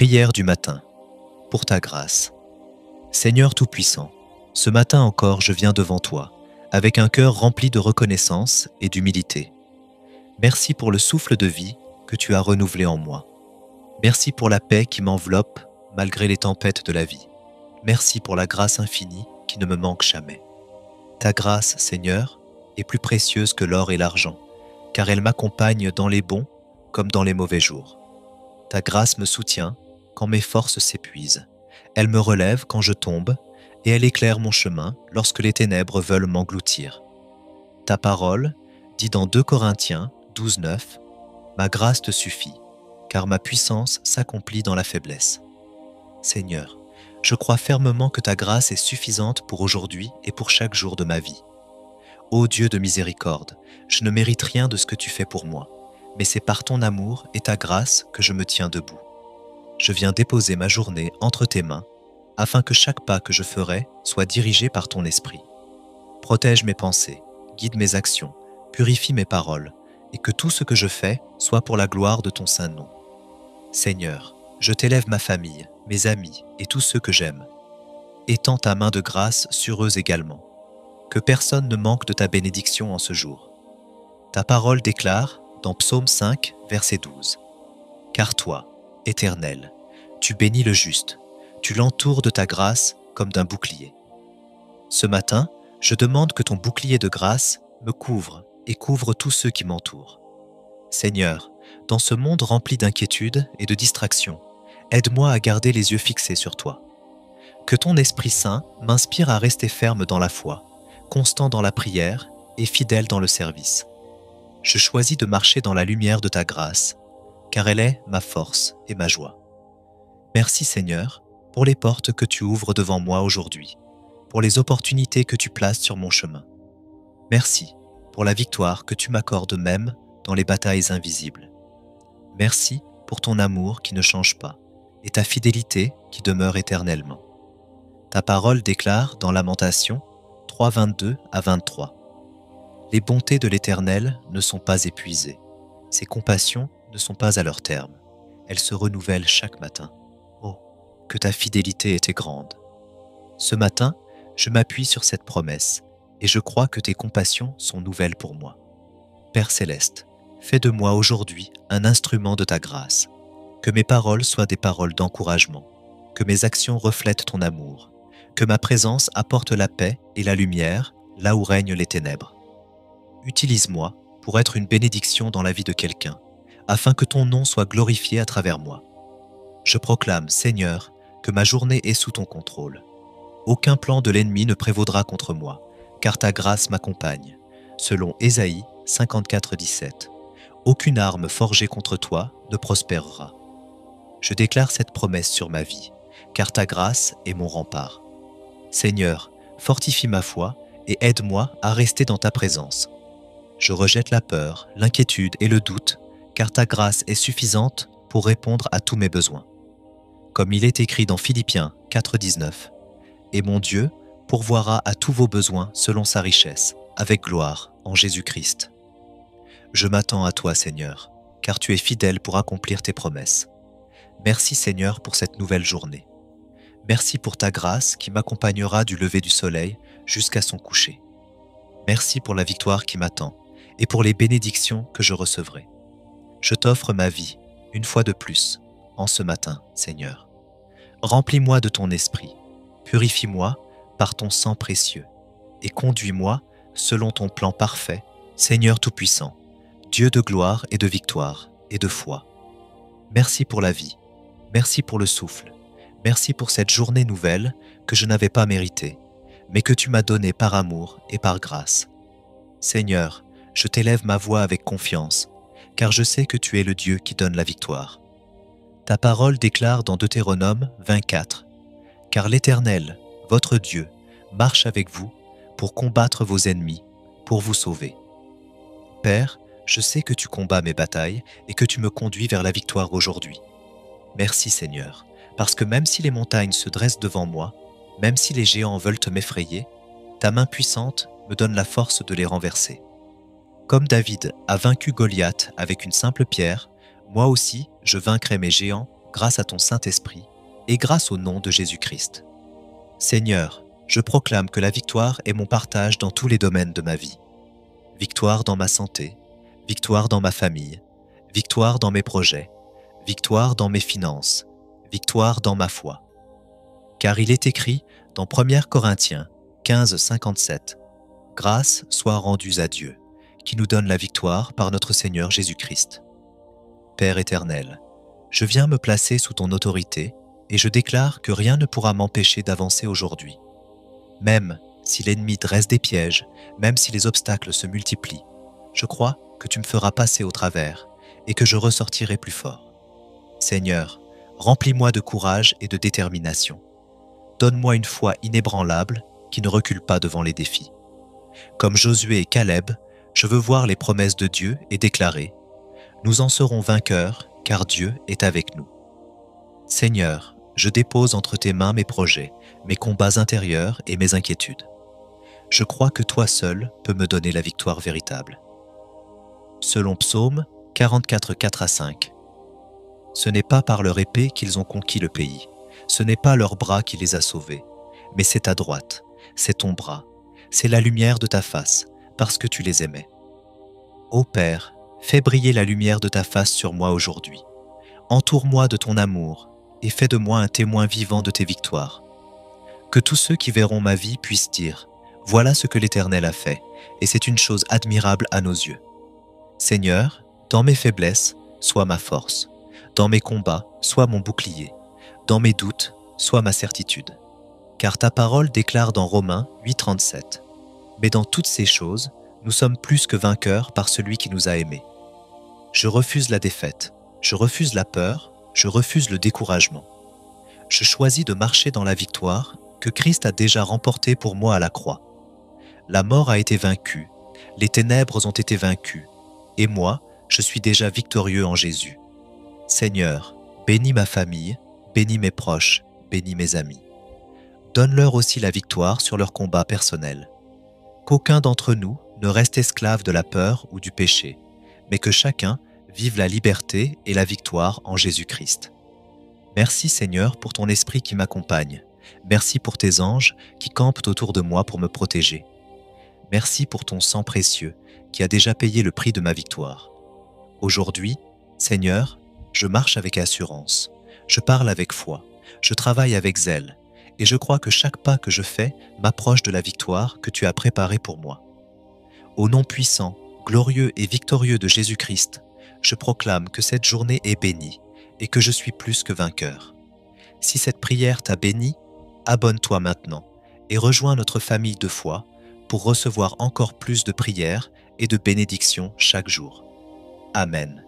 Prière du matin, pour ta grâce. Seigneur Tout-Puissant, ce matin encore je viens devant toi, avec un cœur rempli de reconnaissance et d'humilité. Merci pour le souffle de vie que tu as renouvelé en moi. Merci pour la paix qui m'enveloppe malgré les tempêtes de la vie. Merci pour la grâce infinie qui ne me manque jamais. Ta grâce, Seigneur, est plus précieuse que l'or et l'argent, car elle m'accompagne dans les bons comme dans les mauvais jours. Ta grâce me soutient quand mes forces s'épuisent. Elle me relève quand je tombe, et elle éclaire mon chemin lorsque les ténèbres veulent m'engloutir. Ta parole dit dans 2 Corinthiens 12:9 « Ma grâce te suffit, car ma puissance s'accomplit dans la faiblesse. » Seigneur, je crois fermement que ta grâce est suffisante pour aujourd'hui et pour chaque jour de ma vie. Ô Dieu de miséricorde, je ne mérite rien de ce que tu fais pour moi, mais c'est par ton amour et ta grâce que je me tiens debout. Je viens déposer ma journée entre tes mains, afin que chaque pas que je ferai soit dirigé par ton esprit. Protège mes pensées, guide mes actions, purifie mes paroles, et que tout ce que je fais soit pour la gloire de ton saint nom. Seigneur, je t'élève ma famille, mes amis et tous ceux que j'aime. Étends ta main de grâce sur eux également. Que personne ne manque de ta bénédiction en ce jour. Ta parole déclare, dans Psaume 5, verset 12, « Car toi, Éternel, tu bénis le juste, tu l'entoures de ta grâce comme d'un bouclier. » Ce matin, je demande que ton bouclier de grâce me couvre et couvre tous ceux qui m'entourent. Seigneur, dans ce monde rempli d'inquiétudes et de distractions, aide-moi à garder les yeux fixés sur toi. Que ton Esprit Saint m'inspire à rester ferme dans la foi, constant dans la prière et fidèle dans le service. Je choisis de marcher dans la lumière de ta grâce, car elle est ma force et ma joie. Merci Seigneur pour les portes que tu ouvres devant moi aujourd'hui, pour les opportunités que tu places sur mon chemin. Merci pour la victoire que tu m'accordes même dans les batailles invisibles. Merci pour ton amour qui ne change pas et ta fidélité qui demeure éternellement. Ta parole déclare dans Lamentation 3, 22 à 23. « Les bontés de l'Éternel ne sont pas épuisées, ses compassions ne sont pas à leur terme. Elles se renouvellent chaque matin. Oh, que ta fidélité était grande. » Ce matin, je m'appuie sur cette promesse et je crois que tes compassions sont nouvelles pour moi. Père Céleste, fais de moi aujourd'hui un instrument de ta grâce. Que mes paroles soient des paroles d'encouragement, que mes actions reflètent ton amour, que ma présence apporte la paix et la lumière là où règnent les ténèbres. Utilise-moi pour être une bénédiction dans la vie de quelqu'un, afin que ton nom soit glorifié à travers moi. Je proclame, Seigneur, que ma journée est sous ton contrôle. Aucun plan de l'ennemi ne prévaudra contre moi, car ta grâce m'accompagne. Selon Ésaïe 54, 17. Aucune arme forgée contre toi ne prospérera. Je déclare cette promesse sur ma vie, car ta grâce est mon rempart. Seigneur, fortifie ma foi et aide-moi à rester dans ta présence. Je rejette la peur, l'inquiétude et le doute, car ta grâce est suffisante pour répondre à tous mes besoins. Comme il est écrit dans Philippiens 4, 19, « Et mon Dieu pourvoira à tous vos besoins selon sa richesse, avec gloire, en Jésus-Christ. » Je m'attends à toi, Seigneur, car tu es fidèle pour accomplir tes promesses. Merci, Seigneur, pour cette nouvelle journée. Merci pour ta grâce qui m'accompagnera du lever du soleil jusqu'à son coucher. Merci pour la victoire qui m'attend et pour les bénédictions que je recevrai. Je t'offre ma vie, une fois de plus, en ce matin, Seigneur. Remplis-moi de ton esprit, purifie-moi par ton sang précieux et conduis-moi selon ton plan parfait, Seigneur Tout-Puissant, Dieu de gloire et de victoire et de foi. Merci pour la vie, merci pour le souffle, merci pour cette journée nouvelle que je n'avais pas méritée, mais que tu m'as donnée par amour et par grâce. Seigneur, je t'élève ma voix avec confiance, car je sais que tu es le Dieu qui donne la victoire. Ta parole déclare dans Deutéronome 24, « Car l'Éternel, votre Dieu, marche avec vous pour combattre vos ennemis, pour vous sauver. » Père, je sais que tu combats mes batailles et que tu me conduis vers la victoire aujourd'hui. Merci Seigneur, parce que même si les montagnes se dressent devant moi, même si les géants veulent m'effrayer, ta main puissante me donne la force de les renverser. Comme David a vaincu Goliath avec une simple pierre, moi aussi je vaincrai mes géants grâce à ton Saint-Esprit et grâce au nom de Jésus-Christ. Seigneur, je proclame que la victoire est mon partage dans tous les domaines de ma vie. Victoire dans ma santé, victoire dans ma famille, victoire dans mes projets, victoire dans mes finances, victoire dans ma foi. Car il est écrit dans 1 Corinthiens 15, 57, « Grâce soit rendue à Dieu, qui nous donne la victoire par notre Seigneur Jésus-Christ. » Père éternel, je viens me placer sous ton autorité et je déclare que rien ne pourra m'empêcher d'avancer aujourd'hui. Même si l'ennemi dresse des pièges, même si les obstacles se multiplient, je crois que tu me feras passer au travers et que je ressortirai plus fort. Seigneur, remplis-moi de courage et de détermination. Donne-moi une foi inébranlable qui ne recule pas devant les défis. Comme Josué et Caleb, je veux voir les promesses de Dieu et déclarer « Nous en serons vainqueurs, car Dieu est avec nous. » Seigneur, je dépose entre tes mains mes projets, mes combats intérieurs et mes inquiétudes. Je crois que toi seul peux me donner la victoire véritable. Selon Psaume 44, 4 à 5. Ce n'est pas par leur épée qu'ils ont conquis le pays, ce n'est pas leur bras qui les a sauvés, mais c'est ta droite, c'est ton bras, c'est la lumière de ta face, parce que tu les aimais. Ô Père, fais briller la lumière de ta face sur moi aujourd'hui. Entoure-moi de ton amour et fais de moi un témoin vivant de tes victoires. Que tous ceux qui verront ma vie puissent dire « Voilà ce que l'Éternel a fait, et c'est une chose admirable à nos yeux. » Seigneur, dans mes faiblesses, sois ma force. Dans mes combats, sois mon bouclier. Dans mes doutes, sois ma certitude. Car ta parole déclare dans Romains 8,37 « Mais dans toutes ces choses, nous sommes plus que vainqueurs par celui qui nous a aimés. » Je refuse la défaite, je refuse la peur, je refuse le découragement. Je choisis de marcher dans la victoire que Christ a déjà remportée pour moi à la croix. La mort a été vaincue, les ténèbres ont été vaincues, et moi, je suis déjà victorieux en Jésus. Seigneur, bénis ma famille, bénis mes proches, bénis mes amis. Donne-leur aussi la victoire sur leurs combats personnels. Qu'aucun d'entre nous ne reste esclave de la peur ou du péché, mais que chacun vive la liberté et la victoire en Jésus-Christ. Merci Seigneur pour ton esprit qui m'accompagne. Merci pour tes anges qui campent autour de moi pour me protéger. Merci pour ton sang précieux qui a déjà payé le prix de ma victoire. Aujourd'hui, Seigneur, je marche avec assurance, je parle avec foi, je travaille avec zèle, et je crois que chaque pas que je fais m'approche de la victoire que tu as préparée pour moi. Au nom puissant, glorieux et victorieux de Jésus-Christ, je proclame que cette journée est bénie et que je suis plus que vainqueur. Si cette prière t'a béni, abonne-toi maintenant et rejoins notre famille de foi pour recevoir encore plus de prières et de bénédictions chaque jour. Amen.